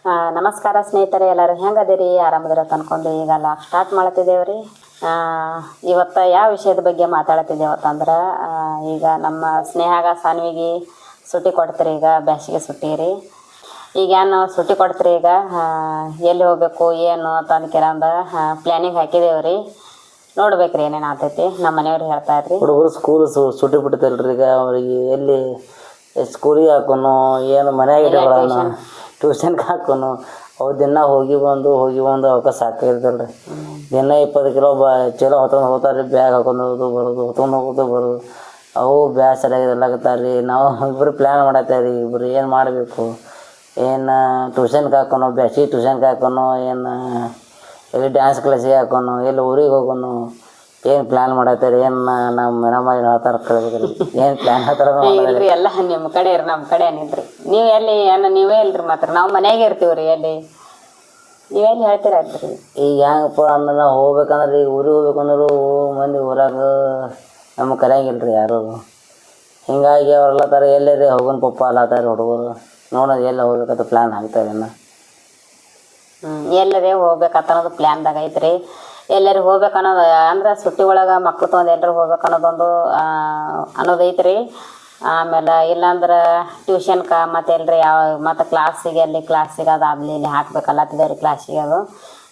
ನಮಸ್ಕಾರ ಸ್ನೇಹಿತರೆ, ಎಲ್ಲರೂ ಹೆಂಗದಿರಿ? ಆರಾಮದಿರ ಅನ್ಕೊಂಡು ಈಗ ಲಾಕ್ ಸ್ಟಾರ್ಟ್ ಮಾಡ್ತಿದ್ದೇವ್ರಿ. ಇವತ್ತು ಯಾವ ವಿಷಯದ ಬಗ್ಗೆ ಮಾತಾಡ್ತಿದ್ದೇವತ್ತಂದ್ರೆ, ಈಗ ನಮ್ಮ ಸ್ನೇಹಾಗ ಸಾನ್ವಿಗೆ ಸುಟ್ಟಿ ಕೊಡ್ತೀರಿ. ಈಗ ಬ್ಯಾಸಿಗೆ ಸುಟ್ಟಿ ರೀ. ಈಗ ಏನು ಸುಟ್ಟಿ ಕೊಡ್ತೀರಿ, ಈಗ ಎಲ್ಲಿ ಹೋಗ್ಬೇಕು ಏನು ತಂದ್ಕಿರಂದ ಪ್ಲ್ಯಾನಿಂಗ್ ಹಾಕಿದೇವ್ರಿ. ನೋಡ್ಬೇಕ್ರಿ ಏನೇನು ಆಗ್ತೈತಿ. ನಮ್ಮ ಮನೆಯವ್ರು ಹೇಳ್ತಾ ಇದ್ರಿ, ಹುಡುಗರು ಸ್ಕೂಲ್ ಸುಟ್ಟಿ ಬಿಡ್ತಲ್ರಿ. ಈಗ ಅವ್ರಿಗೆ ಎಲ್ಲಿ ಸ್ಕೂಲಿಗೆ ಹಾಕೋನು ಏನು ಮನೆಯಾಗ ಇಟ್ಕೊಳ್ಳೋನು, ಟ್ಯೂಷನ್ಗೆ ಹಾಕೋನು. ಅವು ದಿನ ಹೋಗಿ ಬಂದು ಅವಕ್ಕೆ ಸಾಕಾಗಿರ್ತಲ್ರಿ. ದಿನ 20 ಕಿಲೋ ಚಲೋ ಹೊತ್ಕೊಂಡು ಹೋಗ್ತಾರೆ ರೀ. ಬ್ಯಾಗ್ ಹಾಕೊಂಡು ಹೋಗೋದು ಬರೋದು, ಹೊತ್ಕೊಂಡು ಹೋಗೋದು ಬರೋದು. ಅವು ಬೇಸರಾಗಿರ್ಲಾಗತ್ತಾರೆ ರೀ. ನಾವು ಇಬ್ಬರು ಪ್ಲ್ಯಾನ್ ಮಾಡತ್ತೇವೆ ರೀ. ಇಬ್ಬರು ಏನು ಮಾಡಬೇಕು, ಏನು ಟ್ಯೂಷನ್ಗೆ ಹಾಕೋನು, ಬ್ಯಾಸಿಗೆ ಟ್ಯೂಷನ್ಗೆ ಹಾಕೋನು, ಏನು ಎಲ್ಲಿ ಡ್ಯಾನ್ಸ್ ಕ್ಲಾಸಿಗೆ ಹಾಕೋನು, ಎಲ್ಲಿ ಊರಿಗೆ ಹೋಗೋನು, ಏನು ಪ್ಲ್ಯಾನ್ ಮಾಡತ್ತಾರೆ? ಏನು ನಮ್ಮ ಮೇಡಮ್ ಹೇಳ್ತಾರೆ ಕೇಳಬೇಕ್ರಿ. ಏನು ಪ್ಲ್ಯಾನ್ ಹೇಳ್ತಾರ? ಇಲ್ರಿ ಎಲ್ಲ ನಿಮ್ಮ ಕಡೆ ಇರಿ, ನಮ್ಮ ಕಡೆ ಏನಿಲ್ರಿ. ನೀವು ಎಲ್ಲಿ ನೀವೇ ಇಲ್ರಿ, ಮಾತ್ರ ನಾವು ಮನೆಯಾಗೆ ಇರ್ತೀವಿ ರೀ. ಎಲ್ಲಿ ನೀವೆಲ್ಲಿ ಹೇಳ್ತೀರಾಯ್ತು. ಈಗ ಹೆಂಗಪ್ಪ ಅಂದ್ರೆ ನಾವು ಹೋಗ್ಬೇಕಂದ್ರೆ, ಈಗ ಊರಿಗೆ ಹೋಗ್ಬೇಕಂದ್ರೆ ಮಂದಿ ಊರಾಗ ನಮಗೆ ಕರೆಯಂಗಿಲ್ಲ ರೀ ಯಾರು. ಹಿಂಗಾಗಿ ಅವ್ರೆಲ್ಲ ಥರ ಎಲ್ಲೇ ಹೋಗೋಣ ಪಪ್ಪ ಅಲ್ಲತ್ತಾರೆ ಹುಡುಗರು. ನೋಡೋದು ಎಲ್ಲಿ ಹೋಗ್ಬೇಕಂತ ಪ್ಲ್ಯಾನ್ ಆಗ್ತಾರೆ ಇನ್ನು. ಎಲ್ಲರೇ ಹೋಗ್ಬೇಕಂತ ಅನ್ನೋದು ಪ್ಲ್ಯಾನ್ದಾಗ ಐತ್ರಿ. ಎಲ್ಲರೂ ಹೋಗ್ಬೇಕು ಅನ್ನೋದು ಅಂದ್ರೆ ಸುಟ್ಟಿ ಒಳಗೆ ಮಕ್ಳು ತೊಗೊಂಡು ಎಲ್ಲರೂ ಹೋಗ್ಬೇಕು ಅನ್ನೋದೊಂದು ಅನ್ನೋದೈತ್ರಿ. ಆಮೇಲೆ ಇಲ್ಲಾಂದ್ರೆ ಟ್ಯೂಷನ್ಗೆ ಮತ್ತೆ ಎಲ್ರಿ ಮತ್ತು ಕ್ಲಾಸಿಗೆ ಅದಾದ್ಮೇಲೆ ಇಲ್ಲಿ ಹಾಕ್ಬೇಕಲ್ಲತ್ತಿದ್ದೇವೆ ರೀ ಕ್ಲಾಸಿಗೆ. ಅದು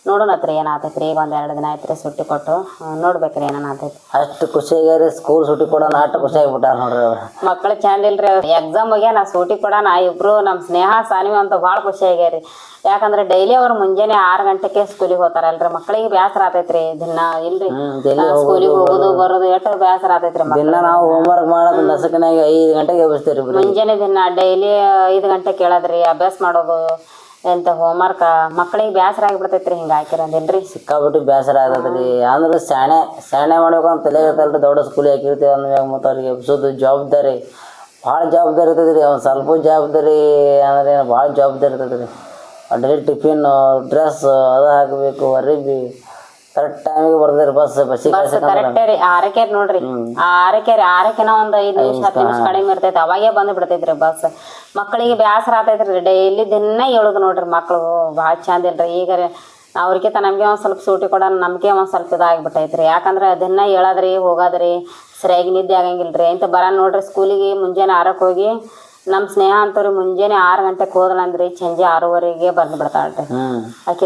ನೋಡೋಣತ್ರಿ ಏನಾಗ್ತೈತೆ ರೀ. ಈಗ 1-2 ದಿನ ಆಯ್ತು ರೀ ಸುಟ್ಟಿ ಕೊಟ್ಟು. ನೋಡ್ಬೇಕ್ರಿ ಏನೇನು ಆಗ್ತೈತಿ. ಅಷ್ಟು ಖುಷಿಯಾಗ್ಯಾರಿ. ಸ್ಕೂಲ್ ಸುಟ್ಟಿ ಕೊಡೋಣ ಅಷ್ಟು ಖುಷಿ ಆಗ್ಬಿಟ್ಟಾರ ನೋಡ್ರಿ ಅವ್ರು. ಮಕ್ಳು ಚಂದ ಇಲ್ರಿ. ಎಕ್ಸಾಮ್ ಹೋಗ್ಯಾನ ಸುಟ್ಟಿ ಕೊಡೋಣ ಇಬ್ರು ನಮ್ಮ ಸ್ನೇಹ ಸಾನ್ವಿ ಅಂತ ಭಾಳ ಖುಷಿ ಆಗ್ಯಾರಿ. ಯಾಕಂದ್ರೆ ಡೈಲಿ ಅವ್ರು ಮುಂಜಾನೆ 6 ಗಂಟೆಗೆ ಸ್ಕೂಲಿಗೆ ಹೋಗ್ತಾರಲ್ರಿ. ಮಕ್ಳಿಗೆ ಬೇಸರ ಆತೈತ್ರಿ ದಿನ. ಇಲ್ರಿ ಸ್ಕೂಲಿಗೆ ಹೋಗೋದು ಬರೋದು ಎಷ್ಟು ಬೇಸರ ಆತೈತ್ರಿ. ದಿನ ನಾವು ಹೋಮ್ವರ್ಕ್ ಮಾಡೋದು ನಸಕಿನಾಗ 5 ಗಂಟೆಗೆ ಎಬ್ಬಿಸ್ತೀವಿ ರೀ. ಮುಂಜಾನೆ ದಿನ ಡೈಲಿ 5 ಗಂಟೆ ಕೇಳೋದ್ರಿ. ಅಭ್ಯಾಸ ಮಾಡೋದು ಎಂತ ಹೋಮ್ವರ್ಕ್ ಮಕ್ಳಿಗೆ ಬೇಸರ ಆಗಿಬಿಡ್ತೈತ್ರಿ. ಹಿಂಗೆ ಹಾಕಿರೋದಿಲ್ರಿ. ಸಿಕ್ಕಾಬಿಟ್ಟು ಬೇಸರ ಆಗತ್ತದ್ರಿ. ಅಂದ್ರೆ ಶಾಣೆ ಮಾಡ್ಬೇಕು ಅಂತ ತಲೆ ಇರ್ತಲ್ರಿ. ದೊಡ್ಡ ಸ್ಕೂಲಿಗೆ ಹಾಕಿರ್ತೀವಿ ಅಂದ್ಮ್ಯಾಗ ಮತ್ತು ಅವ್ರಿಗೆ ಎಬ್ಸೋದು ಜವಾಬ್ದಾರಿ ಭಾಳ ಜವಾಬ್ದಾರಿ ಇರ್ತದೆ ರೀ. ಒಂದು ಸ್ವಲ್ಪ ಜವಾಬ್ದಾರಿ ಅಂದ್ರೆ ಭಾಳ ಜವಾಬ್ದಾರಿ ಇರ್ತದೆ ರೀ. ಡೈಲಿ ಟಿಫಿನ್, ಡ್ರೆಸ್ ಅದು ಹಾಕಬೇಕು, ಅರಿಬಿ ಕರೆಕ್ಟ್ ಟೈಮಿಗೆ ಬರ್ತದೆ ರೀ. ಬಸ್ಸಿಗೆ ಕರೆಕ್ಟೇ ರೀ. 6ಕ್ಕೆ ನೋಡ್ರಿ. 6ಕ್ಕೆ ಒಂದು 5 ನಿಮಿಷ 10 ನಿಮಿಷ ಕಡಿಮೆ ಇರ್ತೈತೆ. ಅವಾಗೇ ಬಂದು ಬಿಡ್ತೈತ್ರಿ ಬಸ್. ಮಕ್ಕಳಿಗೆ ಬೇಸರ ಆಗ್ತೈತ್ರಿ. ಡೈಲಿ ದಿನ ಹೇಳೋದು ನೋಡ್ರಿ. ಮಕ್ಕಳು ಭಾಳ ಚಂದ ಇಲ್ರಿ. ಈಗ ಅವ್ರಿಗಿಂತ ನಮಗೆ ಒಂದು ಸ್ವಲ್ಪ ಸೂಟಿ ಕೊಡೋಣ, ನಮಗೆ ಒಂದು ಸ್ವಲ್ಪ ಇದಾಗಿಬಿಟ್ಟೈತ್ರಿ. ಯಾಕಂದ್ರೆ ದಿನ ಹೇಳೋದ್ರಿ ಹೋಗೋದ್ರಿ ಸರಿಯಾಗಿ ನಿದ್ದೆ ಆಗಂಗಿಲ್ರಿ. ಇಂಥ ಬರ ನೋಡ್ರಿ ಸ್ಕೂಲಿಗೆ ಮುಂಜಾನೆ 6ಕ್ಕೆ ಹೋಗಿ ನಮ್ಮ ಸ್ನೇಹ ಅಂತವ್ರಿ ಮುಂಜಾನೆ 6 ಗಂಟೆಗೆ ಹೋದ್ಲಂದ್ರಿ ಸಂಜೆ 6:30ಗೆ ಬಂದು ಬಿಡ್ತಾಳ್ರಿ. ಆಕೆ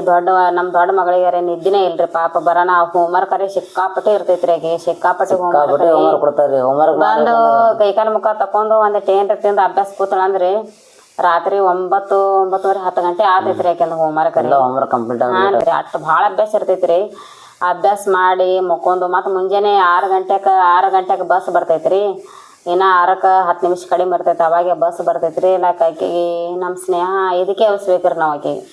ನಮ್ಮ ದೊಡ್ಡ ಮಗಳಿಗೆ ನಿದ್ದಿನೇ ಇಲ್ರಿ ಪಾಪ. ಬರೋಣ ಹೋಮ್ವರ್ಕ್ ಅರೆ ಸಿಕ್ಕಾಪಟ್ಟೆ ಇರ್ತೈತ್ರಿ. ಆಕೆ ಸಿಕ್ಕಾಪಟ್ಟೆ ಹೋಮ್ವರ್ಕ್ ಕೊಡ್ತಾರೆ. ಬಂದು ಕೈಕಾಲು ಮುಖ ತಕೊಂಡು ಒಂದು ಟೇನ್ರಿ ತಿಂದು ಅಭ್ಯಾಸ ಕೂತಳಂದ್ರಿ ರಾತ್ರಿ 9-9:30 10 ಗಂಟೆ ಆಗ್ತೈತ್ರಿ. ಯಾಕೆಂದ್ರೆ ಹೋಮ್ವರ್ಕ್ ಕಂಪ್ಲೀಟ್ ಅಷ್ಟು ಭಾಳ ಅಭ್ಯಾಸ ಇರ್ತೈತ್ರಿ. ಅಭ್ಯಾಸ ಮಾಡಿ ಮಕ್ಕೊಂಡು ಮತ್ತು ಮುಂಜಾನೆ 6 ಗಂಟೆಗೆ ಬಸ್ ಬರ್ತೈತ್ರಿ. ಇನ್ನು 6ಕ್ಕೆ 10 ನಿಮಿಷ ಕಡಿಮೆ ಬರ್ತೈತೆ. ಅವಾಗೆ ಬಸ್ ಬರ್ತೈತ್ರಿ. ಆಕೆಗೆ ನಮ್ಮ ಸ್ನೇಹ 5ಕ್ಕೆ ಎಬ್ಸ್ಬೇಕ್ರಿ. ನಾವು ಆಕೆಗೆ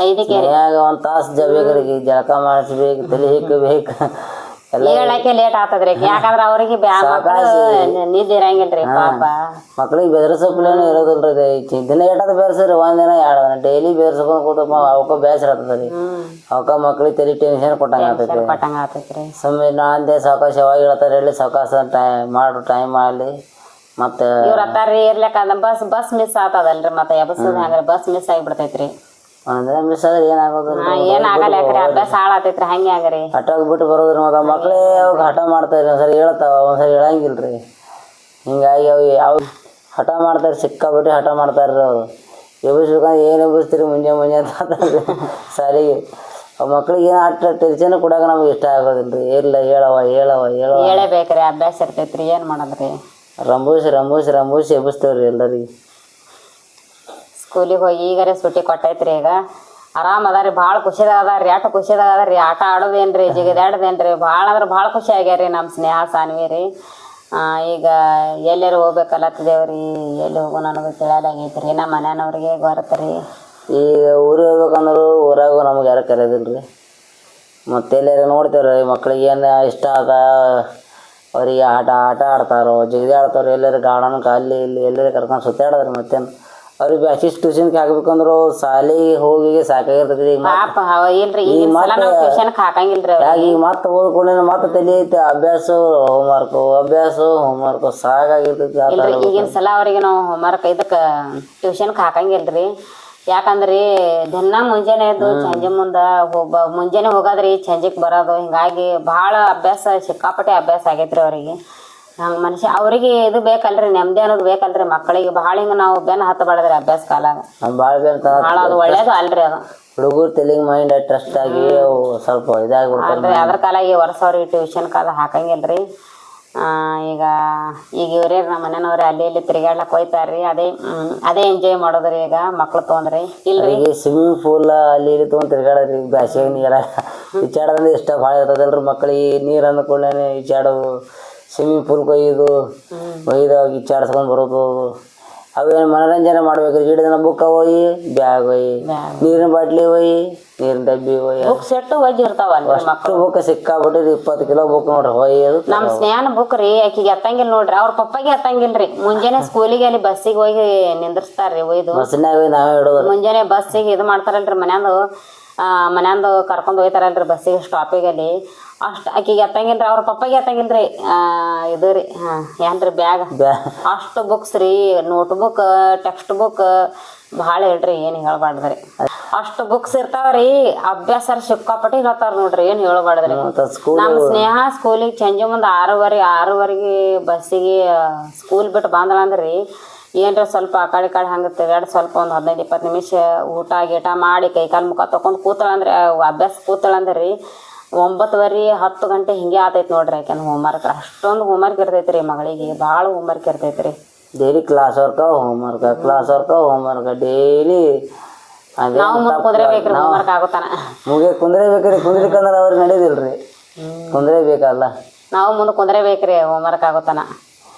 5ಕ್ಕೆ ಒಂದು ತಾಸು ಜಬೇಕ್ರಿ. ಜಳಕ ಮಾಡಿಸ್ಬೇಕು, ತಲೆ ಹಿಕ್ಕಬೇಕು, ಹೇಳಕ್ಕೆ ಲೇಟ್ ಆಗ್ತದ್ರಿ. ಯಾಕಂದ್ರೆ ಅವ್ರಿಗೆ ನಿದ್ದೆ ಇರಂಗಿಲ್ರಿ ಪಾಪ. ಮಕ್ಳಿಗೆ ಬೆದರ್ಸಪ್ಲೇನು ಇರೋದಿಲ್ರಿ. ದಿನ ಏಟಾದ ಬೇರ್ಸ್ರಿ. 1 ದಿನ 2 ದಿನ ಡೈಲಿ ಬೇರ್ಸ್ಕೊಂಡು ಕೂತಪ್ಪ ಅವಕ್ಕ ಬೇಸರ ಆಗ್ತದೆ ರೀ. ಅವಕ್ಕ ಮಕ್ಳಿಗೆ ತಲೆ ಟೆನ್ಷನ್ ಕೊಟ್ಟಂಗೆ ಆಗ್ತೈತ್ರಿ. ಸುಮ್ಮನೆ ನಾಂದೆ ಸಾವಕಾಶ ಯಾವಾಗ ಹೇಳ್ತಾರೆ ಹೇಳಿ ಸಾವಕಾಶ ಟೈಮ್ ಆಗಲಿ. ಮತ್ತು ಇವ್ರ ಹತ್ತಾರಿ ಇರ್ಲಿಕ್ಕ ಬಸ್ ಮಿಸ್ ಆಗ್ತದಲ್ರಿ. ಮತ್ತೆ ಎಬಸದ್ ಹಂಗ್ರಿ ಬಸ್ ಮಿಸ್ ಆಗಿಬಿಡ್ತೈತ್ರಿ. ಒಂದಿನ ಮಿಸ್ ಆದ್ರೆ ಏನಾಗೋದಿಲ್ಲ. ಏನಾಗಲ್ಲ ಯಾಕ್ರಿ ಅಭ್ಯಾಸ ಹಾಳಾತೈತ್ರಿ. ಹಂಗೆ ಆಗ್ರಿ ಹಠಾಗಿ ಬಿಟ್ಟು ಬರೋದ್ರಿ. ಮತ್ತು ಮಕ್ಕಳೇ ಅವಾಗ ಹಠ ಮಾಡ್ತಾರೆ. ಒಂದ್ಸರಿ ಹೇಳ್ತಾವ, ಒಂದ್ಸರಿ ಹೇಳಂಗಿಲ್ರಿ. ಹಿಂಗಾಗಿ ಅವು ಯಾವ ಹಠ ಮಾಡ್ತಾರೆ, ಸಿಕ್ಕಾಬಿಟ್ಟು ಹಠ ಮಾಡ್ತಾರೆ ರೀ ಅವರು. ಎಬ್ಬಿಸ್ಬೇಕಂದ್ರೆ ಏನು ಎಬ್ಬಿಸ್ತೀರಿ ಮುಂಜಾನೆ ಅಂತ ಸಾರಿಗೆ. ಮಕ್ಳಿಗೆ ಏನು ಅಷ್ಟು ಟೆನ್ಷನ್ ಕೊಡಾಗ ನಮ್ಗೆ ಇಷ್ಟ ಆಗೋದಿಲ್ಲ ರೀ. ಇಲ್ಲ ಹೇಳಬೇಕ್ರಿ. ಅಭ್ಯಾಸ ಇರ್ತೈತ್ರಿ. ಏನು ಮಾಡೋದ್ರಿ. ರಂಬೂಸಿ ಎಬ್ಬಿಸ್ತೇವ್ರಿ ಎಲ್ಲರಿಗೆ. ಸ್ಕೂಲಿಗೆ ಹೋಗಿ ಈಗಾರೆ ಸುಟ್ಟಿ ಕೊಟ್ಟೈತ್ರಿ. ಈಗ ಆರಾಮ್ ಅದಾರಿ. ಭಾಳ ಖುಷಿದಾಗ ಅದಾರ ರೀ. ಆಟ ಖುಷಿದಾಗ ಅದಾರ ರೀ. ಆಟ ಆಡೋದೇನ್ರಿ ಜಿಗಿದಾಡೋದೇನ್ರಿ ಭಾಳ ಅಂದ್ರೆ ಭಾಳ ಖುಷಿ ಆಗ್ಯಾರ ನಮ್ಮ ಸ್ನೇಹ ಸಾನ್ವಿ ರೀ. ಈಗ ಎಲ್ಲರೂ ಹೋಗ್ಬೇಕಲ್ಲತ್ತಿದ್ದೇವ್ರಿ. ಎಲ್ಲಿ ಹೋಗೋಣ ಅನ್ನೋದು ತಿಳಿಯಲಾಗೈತ್ರಿ. ನಮ್ಮ ಮನೆಯವ್ರಿಗೆ ಬರತ್ರಿ. ಈಗ ಊರಿಗೆ ಹೋಗ್ಬೇಕಂದ್ರು ಊರಾಗೂ ನಮ್ಗೆ ಯಾರು ಕರೆಯೋದಿಲ್ಲ ರೀ. ಮತ್ತೆ ಎಲ್ಲರೂ ನೋಡ್ತೇವ್ರಿ. ಮಕ್ಳಿಗೆ ಏನು ಇಷ್ಟ ಆದ ಅವ್ರಿಗೆ ಆಟ ಆಡ್ತಾರೋ ಜಿಗಿದಿ ಆಡ್ತಾರೋ. ಎಲ್ಲರೂ ಗಾರ್ಡನ್ಗೆ ಅಲ್ಲಿ ಇಲ್ಲಿ ಎಲ್ಲರೂ ಕರ್ಕೊಂಡು ಸುತ್ತಾಡೋದ್ರಿ. ಮತ್ತೇನು ಅವ್ರಿಗೆ ಬ್ಯಾಸಿಸ್ ಟ್ಯೂಷನ್ಗೆ ಹಾಕ್ಬೇಕಂದ್ರು ಶಾಲೆಗೆ ಹೋಗಿ ಸಾಕಾಗಿರ್ತೈತಿ. ಈಗ ಮತ್ತೆ ಓದ್ಕೊಂಡ ಮತ್ತೆ ತಲೆ ಐತೆ ಅಭ್ಯಾಸ ಹೋಮ್ವರ್ಕು ಸಾಕಾಗಿರ್ತೈತಿ. ಈಗಿನ ಸಲ ಅವ್ರಿಗೆ ನಾವು ಹೋಮ್ವರ್ಕ್ ಇದಕ್ಕೆ ಟ್ಯೂಷನ್ಗೆ ಹಾಕಂಗಿಲ್ರಿ. ಯಾಕಂದ್ರಿ ದಿನ ಮುಂಜಾನೆ ಎದ್ದು ಸಂಜೆ ಮುಂಜಾನೆ ಹೋಗೋದ್ರಿ ಸಂಜೆಗೆ ಬರೋದು ಹಿಂಗಾಗಿ ಭಾಳ ಅಭ್ಯಾಸ ಸಿಕ್ಕಾಪಟ್ಟೆ ಅಭ್ಯಾಸ ಆಗೈತ್ರಿ ಅವ್ರಿಗೆ. ಹಂಗೆ ಮನುಷ್ಯ ಅವ್ರಿಗೆ ಇದು ಬೇಕಲ್ರಿ, ನೆಮ್ಮದಿ ಅನ್ನೋದು ಬೇಕಲ್ರಿ ಮಕ್ಕಳಿಗೆ. ಭಾಳ ಹಿಂಗೆ ನಾವು ಬೆನ್ನು ಹತ್ತಬಾರ್ದ್ರಿ ಅಭ್ಯಾಸ ಕಾಲಾಗ. ಭಾಳ ಅದು ಒಳ್ಳೇದು ಅಲ್ರಿ ಅದು. ಹುಡುಗರು ತಲೆಗೆ ಮೈಂಡ್ ಟ್ರಸ್ಟ್ ಆಗಿ ಸ್ವಲ್ಪ ಇದಾಗ್ಬಿಡ್ತಾರೆ. ಅದ್ರ ಕಾಲಾಗಿ ವರ್ಷ ಅವ್ರಿಗೆ ಟ್ಯೂಷನ್ ಕಾಲ ಹಾಕಂಗಿಲ್ರಿ. ಈಗ ಇವ್ರೇ ನಮ್ಮ ಮನೆಯವ್ರೆ ಅಲ್ಲಿ ಇಲ್ಲಿ ತಿರುಗಾಡ್ಲಕ್ಕೆ ಹೋಯ್ತಾರ್ರಿ. ಅದೇ ಎಂಜಾಯ್ ಮಾಡೋದ್ರಿ ಈಗ ಮಕ್ಳು ತೊಗೊಂಡ್ರಿ. ಇಲ್ರಿ ಸ್ವಿಮ್ಮಿಂಗ್ ಪೂಲ್ ಅಲ್ಲಿ ಇಲ್ಲಿ ತೊಗೊಂಡು ತಿರ್ಗಾಡೋದ್ರಿ. ಬ್ಯಾಸಿಗೆ ನೀರಾಗ ಈಚಾಡೋದಂದ್ರೆ ಇಷ್ಟ ಭಾಳ ಇರ್ತದಲ್ರಿ ಮಕ್ಳಿಗೆ. ನೀರು ಅಂದ್ಕೊಳ್ಳೇ ಈಚಾಡೋದು, ಸ್ವಿಮ್ಮಿಂಗ್ ಪೂಲ್ ಒಯ್ದು ಈಚಾಡ್ಸ್ಕೊಂಡು ಬರೋದು, ಅವೇನು ಮನೋರಂಜನೆ ಮಾಡ್ಬೇಕ್ರಿ. ಗಿಡದ ಬುಕ್ಕ ಒಯ್ಯಿ, ಬ್ಯಾಗ್ ಒಯ್ಯಿ, ನೀರಿನ ಬಾಟ್ಲಿ ಒಯ್ಯಿ, ನೀರಿನ ಡಬ್ಬಿ ಒಯ್ಯಿ, ಬುಕ್ ಸೆಟ್ಟು ಒಯ್ದು ಇರ್ತಾವಲ್ರಿ ಮಕ್ಕಳು. ಬುಕ್ ಸಿಕ್ಕಾಬಿಟ್ಟಿರಿ 20 ಕಿಲೋ ಬುಕ್ ನೋಡ್ರಿ ಒಯ್ಯೋದು. ನಮ್ಮ ಸ್ನೇಹನ ಬುಕ್ ರೀ ಆಕಿಗೆ ಎತ್ತಂಗಿಲ್ಲ ನೋಡ್ರಿ, ಅವ್ರ ಪಪ್ಪಾಗೆ ಎತ್ತಂಗಿಲ್ರಿ. ಮುಂಜಾನೆ ಸ್ಕೂಲಿಗೆ ಅಲ್ಲಿ ಬಸ್ಸಿಗೆ ಹೋಗಿ ನಿಂದಿರ್ಸ್ತಾರ್ರಿ ಒಯ್ದು. ಬಸ್ಸಿನಾಗ ಹೋಗಿ ನಾವೇ ಇಡೋದು. ಮುಂಜಾನೆ ಬಸ್ಸಿಗೆ ಇದು ಮಾಡ್ತಾರಲ್ರಿ, ಮನ್ಯಾಂದು ಕರ್ಕೊಂಡು ಹೋಗ್ತಾರಲ್ರಿ ಬಸ್ಸಿಗೆ ಸ್ಟಾಪಿಗೆ ಅಲ್ಲಿ. ಅಷ್ಟು ಆಕಿಗೆ ಎತ್ತಂಗಿಲ್ರಿ, ಅವ್ರ ಪಪ್ಪಾಗೆ ಎತ್ತಂಗಿಲ್ರಿ. ಇದು ರೀ ಏನ್ರಿ ಬ್ಯಾಗ್ ಅಷ್ಟು ಬುಕ್ಸ್ ರೀ, ನೋಟ್ ಬುಕ್, ಟೆಕ್ಸ್ಟ್ ಬುಕ್ ಭಾಳ ಹೇಳ್ರಿ, ಏನು ಹೇಳ್ಬಾರ್ದ್ರಿ. ಅಷ್ಟು ಬುಕ್ಸ್ ಇರ್ತಾವ್ರಿ. ಅಭ್ಯಾಸ ಸಿಕ್ಕಾಪಟ್ಟಿ ಹೇಳ್ತಾರ ನೋಡ್ರಿ, ಏನು ಹೇಳ್ಬಾರ್ದ್ರಿ. ನಮ್ಮ ಸ್ನೇಹ ಸ್ಕೂಲಿಗೆ ಸಂಜೆ ಮುಂದೆ 6:30 ಬಸ್ಸಿಗೆ ಸ್ಕೂಲ್ ಬಿಟ್ಟು ಬಂದಳಂದ್ರಿ ಏನ್ರ ಸ್ವಲ್ಪ ಆ ಕಡೆ ಹಂಗೆ ತಿರ್ಗಾಡಿ ಸ್ವಲ್ಪ ಒಂದು 15-20 ನಿಮಿಷ ಊಟ ಗೀಟ ಮಾಡಿ ಕೈಕಾಲು ಮುಖ ತೊಗೊಂಡು ಕೂತಳಂದ್ರೆ ಅಭ್ಯಾಸ ಕೂತಳಂದ್ರಿ 9:30-10 ಗಂಟೆ ಹಿಂಗೆ ಆತೈತಿ ನೋಡ್ರಿ. ಯಾಕೆಂದ್ರೆ ಹೋಮ್ವರ್ಕ್ ಅಷ್ಟೊಂದು ಹೋಮ್ವರ್ಕ್ ಇರ್ತೈತಿ ರೀ ಮಗಳಿಗೆ, ಭಾಳ ಹೋಮ್ವರ್ಕ್ ಇರ್ತೈತಿ ರೀ. Daily class work homework daily. ನಾವು ಮುಂದೆ ಕುಂದ್ರೇಬೇಕ್ರಿ ಹೋಮ್ವರ್ಕ್ ಆಗುತ್ತಾನ. ಕುಂದ್ರೇಬೇಕ್ರಿ. ಕುಂದ್ರಿಕಂದ್ರೆ ಅವ್ರಿಗೆ ನಡೆದಿಲ್ರಿ, ಕುಂದ್ರೇಬೇಕಲ್ಲ. ನಾವು ಮುಂದೆ ಕುಂದ್ರೇಬೇಕ್ರಿ ಹೋಮ್ವರ್ಕ್ ಆಗುತ್ತಾನ.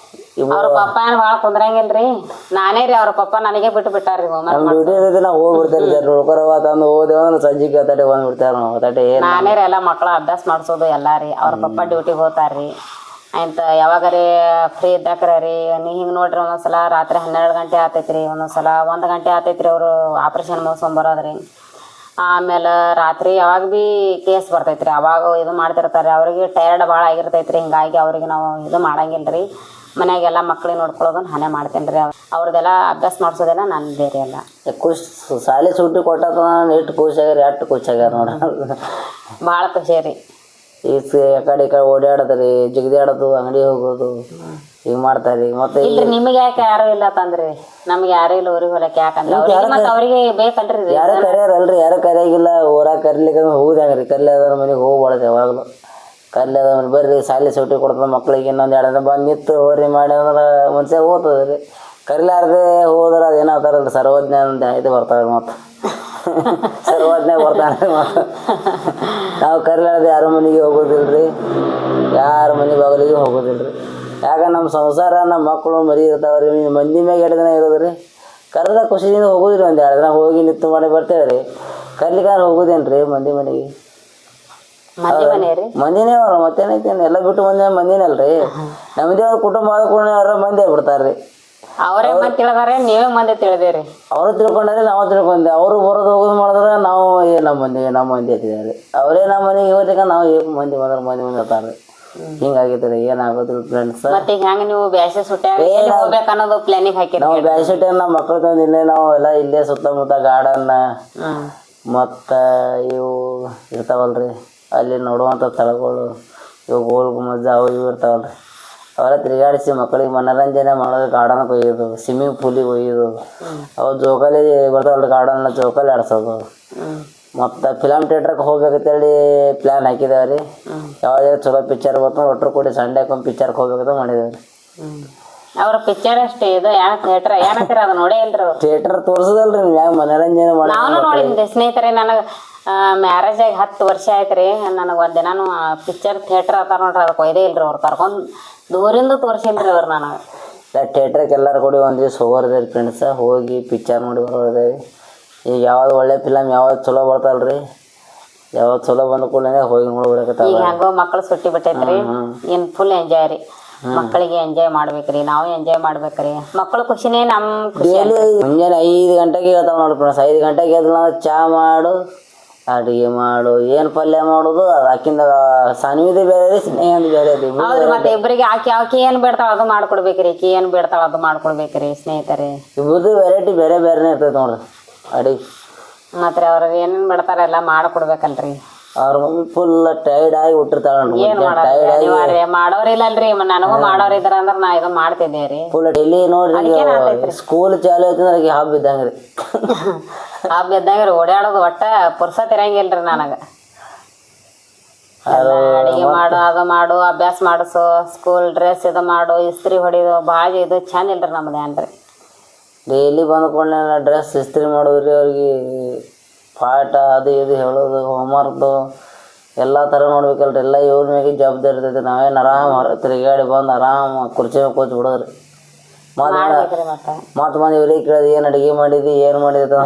ಅವ್ರ ಪಪ್ಪ ಏನು ಭಾಳ ಕುಂದ್ರಂಗಿಲ್ರಿ, ನಾನೇ ರೀ ಅವ್ರ ಪಪ್ಪ ನನಗೆ ಬಿಟ್ಟಾರ್ರಿ ಹೋಮ್ವರ್ಕ್. ಡ್ಯೂಟಿ ನಾವು ಹೋಗ್ಬಿಡ್ತೇವೆ ನೋಡ್ಕೊರವಾತಂದು ಹೋದೇವಂದ್ರೆ ಸಂಜೆಗೆ ತಡೆ ಬಂದ್ಬಿಡ್ತಾರೆ ನಾವು ತಡೆ. ನಾನೇ ರೀ ಎಲ್ಲ ಮಕ್ಕಳ ಅಭ್ಯಾಸ ಮಾಡಿಸೋದು ಎಲ್ಲ ರೀ. ಅವ್ರ ಪಪ್ಪ ಡ್ಯೂಟಿಗೆ ಹೋಗ್ತಾರ್ರಿ. ಆಯ್ತು ಯಾವಾಗಾರಿ ಫ್ರೀ ಇದ್ದಾಕ್ರ ರೀ. ಹಿಂಗೆ ನೋಡ್ರಿ ಒಂದೊಂದ್ಸಲ ರಾತ್ರಿ 12 ಗಂಟೆ ಆತೈತ್ರಿ, ಒಂದೊಂದ್ಸಲ 1 ಗಂಟೆ ಆತೈತ್ರಿ ಅವರು ಆಪ್ರೇಷನ್ ಮುಗಿಸ್ಕೊಂಬರೋದ್ರಿ. ಆಮೇಲೆ ರಾತ್ರಿ ಯಾವಾಗ ಭೀ ಕೇಸ್ ಬರ್ತೈತ್ರಿ, ಅವಾಗ ಇದು ಮಾಡ್ತಿರ್ತಾರೆ. ಅವ್ರಿಗೆ ಟಯರ್ಡ್ ಭಾಳ ಆಗಿರ್ತೈತ್ರಿ. ಹಿಂಗಾಗಿ ಅವ್ರಿಗೆ ನಾವು ಇದು ಮಾಡಂಗಿಲ್ಲ ರೀ. ಮನ್ಯಾಗೆಲ್ಲ ಮಕ್ಳಿಗೆ ನೋಡ್ಕೊಳ್ಳೋದನ್ನ ನಾನೇ ಮಾಡ್ತೇನೆ ರೀ. ಅವ್ರದ್ದೆಲ್ಲ ಅಭ್ಯಾಸ ಮಾಡಿಸೋದೆಲ್ಲ ನಾನು ಬೇರೆ ಎಲ್ಲ ಶಾಲೆ ಸೂಟಿ ಕೊಟ್ಟಾಗ ಎಷ್ಟು ಖುಷಿಯಾಗ್ಯಾರ, ಎಷ್ಟು ಖುಷಿಯಾಗ್ಯಾರ ನೋಡ. ಭಾಳ ಖುಷಿ ರೀ. ಈ ಕಡೆ ಈ ಕಡೆ ಓಡಾಡೋದ್ರಿ, ಜಿಗಿದಾಡೋದು, ಅಂಗಡಿ ಹೋಗೋದು ಈಗ ಮಾಡ್ತಾರೆ. ಮತ್ತೆ ಇಲ್ರಿ ನಿಮಗೆ ಯಾಕೆ ಯಾರು ಇಲ್ಲ ತಂದ್ರಿ? ನಮ್ಗೆ ಯಾರು ಇಲ್ಲ ಊರಿಗೆ ಹೊಲಕ್ಕೆ. ಯಾಕಂದ್ರೆ ಮತ್ತೆ ಅವ್ರಿಗೆ ಬೇಕಲ್ರಿ. ಯಾರು ಕರಿಯಾರಲ್ರಿ, ಯಾರು ಕರಿಯಾಗಿಲ್ಲ. ಊರಾಗ ಕರಿಲಿಕ್ಕೆ ಹೋಗುದಂಗ್ರಿ. ಕರ್ಲಿಯಾದ್ರ ಮನೆಗೆ ಹೋಗ್ಬಾರ್ದು ಯಾವಾಗಲೂ. ಕರ್ಲಿಯಾದ ಮನೆ ಬರ್ರಿ ಶಾಲೆ ಸೂಟಿ ಕೊಡ್ತದೆ ಮಕ್ಳಿಗೆ. ಇನ್ನೊಂದು 2 ದಿನ ಬಂದು ನಿಂತು ಹೋರಿ ಮಾಡಿ ಅಂದ್ರೆ ಮನುಷ್ಯ ಓದ್ತದೆ ರೀ. ಕರಿಲಾರ್ದೆ ಹೋದ್ರೆ ಅದು ಏನಾಗ್ತಾರಲ್ರಿ, ಸರ್ವಜ್ಞ ಅಂತ ಇದು ಬರ್ತಾರೆ. ಮತ್ತು ಸರ್ವಜ್ಞ ಬರ್ತಾನೆ. ಮತ್ತು ನಾವು ಕರಿಲಾರ್ದೆ ಯಾರ ಮನೆಗೆ ಹೋಗೋದಿಲ್ರಿ, ಯಾರ ಮನೆ ಬಾಗಿಲಿಗೆ ಹೋಗೋದಿಲ್ರಿ. ಯಾಕಂದ್ರೆ ನಮ್ಮ ಸಂಸಾರ, ನಮ್ಮ ಮಕ್ಕಳು ಮರಿ ಇರ್ತಾವ್ರಿ. ಮಂದಿ ಮ್ಯಾಗ 2 ದಿನ ಇರೋದ್ರಿ. ಕರೆದ ಖುಷಿಯಿಂದ ಹೋಗೋದಿಲ್ಲ. ಒಂದು 2 ದಿನ ಹೋಗಿ ನಿಂತು ಮಾಡಿ ಬರ್ತೇವೆ ರೀ. ಕರ್ಲಿಕ್ಕೆ ಹೋಗೋದೇನು ರೀ ಮಂದಿ ಮನೆಗೆ? ಮಂದಿನೇ ಅವ್ರು ಮತ್ತೇನೈತೇನು ಎಲ್ಲ ಬಿಟ್ಟು ಮಂದಿನೇ ಅಲ್ರಿ. ನಮ್ಮದೇ ಅವ್ರ ಕುಟುಂಬ ಆದ ಮಂದಿ ಆಗ್ಬಿಡ್ತಾರ್ರಿ. ಅವರೇ ಮಂದಿ ತಿಳಿದಾರೆ, ನೀವೇ ಮಂದಿ ತಿಳಿದೇರಿ. ಅವರು ತಿಳ್ಕೊಂಡ್ರೆ ನಾವು ತಿಳ್ಕೊಂಡೆ. ಅವರು ಬರೋದು ಹೋಗೋದು ಮಾಡಿದ್ರೆ ನಾವು ನಮ್ಮ ಮಂದಿ ಹತ್ತಿದ್ದಾರೆ. ಅವರೇ ನಮ್ಮ ಮನೆಗೆ ಹೋದಾಗ ನಾವು ಮಂದಿ ಮಂದಿ ಇರ್ತಾರೆ. ಹಿಂಗಾಗೈತೆ ರೀ. ಏನಾಗೋದಿಲ್ಲ ಫ್ರೆಂಡ್ಸ್. ಮತ್ತೆ ಹೆಂಗೆ ನೀವು ಬ್ಯಾಸೆ ಹೋಗ್ಬೇಕು ಅನ್ನೋದು ಪ್ಲಾನಿಂಗ್ ಹಾಕಿ ನಾವು ಬ್ಯಾಸೆ ನಮ್ಮ ಮಕ್ಕಳು ತಂದು ಇಲ್ಲೇ ನಾವು ಎಲ್ಲ ಇಲ್ಲೇ ಸುತ್ತಮುತ್ತ ಗಾರ್ಡನ್ ಮತ್ತು ಇವು ಇರ್ತಾವಲ್ರಿ, ಅಲ್ಲಿ ನೋಡುವಂಥ ಸ್ಥಳಗಳು, ಇವು ಗೋಲ್ ಗುಮ್ಮಜ್ ಅವು ಇವು ಇರ್ತಾವಲ್ರಿ, ಅವೆಲ್ಲ ತಿರುಗಾಡಿಸಿ ಮಕ್ಕಳಿಗೆ ಮನೋರಂಜನೆ ಮಾಡೋದು. ಗಾರ್ಡನ್ಗೆ ಒಯ್ಯೋದು, ಸ್ವಿಮ್ಮಿಂಗ್ ಪೂಲಿಗೆ ಒಯ್ಯೋದು, ಅವು ಜೋಕಾಲಿ ಬರ್ತಾವಲ್ರಿ ಗಾರ್ಡನ್ನ ಜೋಕಾಲಿ ಆಡ್ಸೋದು. ಮತ್ತು ಫಿಲಮ್ ಥಿಯೇಟ್ರಿಗೆ ಹೋಗ್ಬೇಕಂತೇಳಿ ಪ್ಲ್ಯಾನ್ ಹಾಕಿದ್ದೇವೆ ರೀ. ಯಾವುದಾದ್ರು ಚಲೋ ಪಿಕ್ಚರ್ ಬರ್ತಾವೆ ಒಟ್ಟರು ಕೂಡಿ ಸಂಡೇಕೊಂದು ಪಿಕ್ಚರ್ಗೆ ಹೋಗ್ಬೇಕಂತ ಮಾಡಿದ್ದೇವೆ ರೀ. ಅವ್ರ ಪಿಕ್ಚರ್ ಅಷ್ಟೇ ಇದು ಥಿಯೇಟರ್ ಏನಂತೀರ ಅದು ನೋಡೇ ಇಲ್ರಿ. ಥಿಯೇಟರ್ ತೋರಿಸೋದಲ್ರಿ ನೀವು ಯಾವ ಮನೋರಂಜನೆ ಮಾಡಿ. ನಾನು ನೋಡಿದ್ದೆ ಸ್ನೇಹಿತರೆ. ನನಗೆ ಮ್ಯಾರೇಜ್ ಆಗಿ 10 ವರ್ಷ ಆಯ್ತು ರೀ. ನನಗೆ ಒಂದು ದಿನಾನು ಪಿಕ್ಚರ್ ಥಿಯೇಟ್ರ್ ಅತ್ತಾರ ನೋಡ್ರಿ, ಅದಕ್ಕೆ ಒಯ್ದೇ ಇಲ್ರಿ. ಅವ್ರು ಕರ್ಕೊಂಡು ದೂರಿಂದ ತೋರಿಸಿಲ್ರಿ ಅವ್ರು ನನಗೆ. ಥಿಯೇಟ್ರಿಗೆ ಎಲ್ಲರೂ ಕೂಡಿ ಒಂದು ದಿವ್ಸ ಹೋಗೋರ್ದೆ ರೀ ಫ್ರೆಂಡ್ಸ. ಹೋಗಿ ಪಿಕ್ಚರ್ ನೋಡಿ ಬರೋದೇ ರೀ. ಈಗ ಯಾವ್ದು ಒಳ್ಳೆ ಫಿಲಮ್ ಯಾವ್ದು ಚಲೋ ಬರ್ತಲ್ರಿ, ಯಾವ್ದು ಚಲೋ ಬಂದ ಕೂಡಲೇ ಹೋಗಿ ನೋಡ್ಬಿಡಕತ್ತ. ಈಗ ಹೆಂಗೋ ಮಕ್ಕಳು ಸುಟ್ಟಿ ಬಿಟ್ಟೈತ್ರಿ, ಏನು ಫುಲ್ ಎಂಜಾಯ್ ರೀ. ಮಕ್ಕಳಿಗೆ ಎಂಜಾಯ್ ಮಾಡ್ಬೇಕ್ರಿ, ನಾವು ಎಂಜಾಯ್ ಮಾಡ್ಬೇಕ್ರಿ. ಮಕ್ಕಳು ಖುಷಿನೇ ನಮ್ಮ ಖುಷಿ. ಮುಂಜಾನೆ 5 ಗಂಟೆಗೆ ಹೇಳ್ತಾವೆ ನೋಡಿ ಫ್ರೆಂಡ್ಸ್. 5 ಗಂಟೆಗೆ ಎದ್ದು ನಾವು ಚಹಾ ಮಾಡು, ಅಡುಗೆ ಮಾಡು, ಏನು ಪಲ್ಯ ಮಾಡೋದು. ಆಕಿಂದ ಸಾನ್ವಿದೆ ಬೇರೆ ರೀ, ಸ್ನೇಹಂದು ಬೇರೆ ರೀ. ಹೌದ್ರಿ. ಮತ್ತೆ ಇಬ್ಬರಿಗೆ ಆಕಿ ಏನು ಬೇಡ್ತಾಳ ಅದು ಮಾಡ್ಕೊಡ್ಬೇಕ್ರಿ, ಈಕಿ ಏನು ಬೇಡ್ತಾಳ ಅದು ಮಾಡ್ಕೊಡ್ಬೇಕ್ರಿ ಸ್ನೇಹಿತರೆ. ಇಬ್ಬರದು ವೆರೈಟಿ ಬೇರೆ ಬೇರೆನೇ ಇರ್ತೈತೆ ನೋಡ್ರಿ. ಅಡಿ ಮತ್ತೆ ಅವ್ರ ಏನೇನ್ ಬಿಡ್ತಾರ ಎಲ್ಲ ಮಾಡ್ಕೊಡ್ಬೇಕಲ್ರಿ. ಅವ್ರ ಮಮ್ಮಿ ಫುಲ್ ಟೈರ್ಡ್ ಆಗಿ ಹುಟ್ಟಿರ್ತಾಳ ಏನ್ ಮಾಡೋರಿ ಮಾಡೋರಿಲ್ಲಲ್ರಿ, ನನಗೂ ಮಾಡೋರ್ ಇದ್ರ ಅಂದ್ರ ನಾ ಇದು ಮಾಡ್ತಿದ್ದೇವ್ರಿ. ಫುಲ್ ಡೈಲಿ ನೋಡ್ರಿ ಸ್ಕೂಲ್ ಚಾಲು ಐತಂದ್ರೆ ಹಬ್ಬ ಇದ್ದಂಗ್ರಿ. ಹಬ್ಬ ಇದ್ದಂಗ್ರಿ ಓಡಾಡೋದು ಒಟ್ಟ ಪುರ್ಸತ್ ಇರಂಗಿಲ್ರಿ ನನಗ. ಅಡಿಗೆ ಮಾಡು, ಅದು ಮಾಡು, ಅಭ್ಯಾಸ ಮಾಡಿಸು, ಸ್ಕೂಲ್ ಡ್ರೆಸ್ ಇದು ಮಾಡು, ಇಸ್ತ್ರಿ ಹೊಡಿದು ಭಾಳ ಇದು ಚಂದ ಇಲ್ರಿ ನಮ್ದು ಏನ್ರಿ. ಡೈಲಿ ಬಂದ್ಕೊಂಡೆ ಡ್ರೆಸ್ ಇಸ್ತ್ರಿ ಮಾಡೋದ್ರಿ, ಅವ್ರಿಗೆ ಪಾಠ ಅದು ಇದು ಹೇಳೋದು, ಹೋಮ್ವರ್ಕ್ದು ಎಲ್ಲ ಥರ ನೋಡ್ಬೇಕಲ್ರಿ. ಎಲ್ಲ ಇವ್ರ ಮ್ಯಾಗೆ ಜವಾಬ್ದಾರಿ ಇರ್ತೈತಿ. ನಾವೇನು ಆರಾಮ್ ತಿರುಗಾಡಿ ಬಂದು ಆರಾಮ್ ಕುರ್ಚಿ ಮೇಲೆ ಕೂತ್ ಬಿಡೋದ್ರಿ. ಮತ್ತು ಬಂದು ಇವ್ರಿಗೆ ಕೇಳೋದು ಏನು ಅಡುಗೆ ಮಾಡಿದಿ, ಏನು ಮಾಡಿದ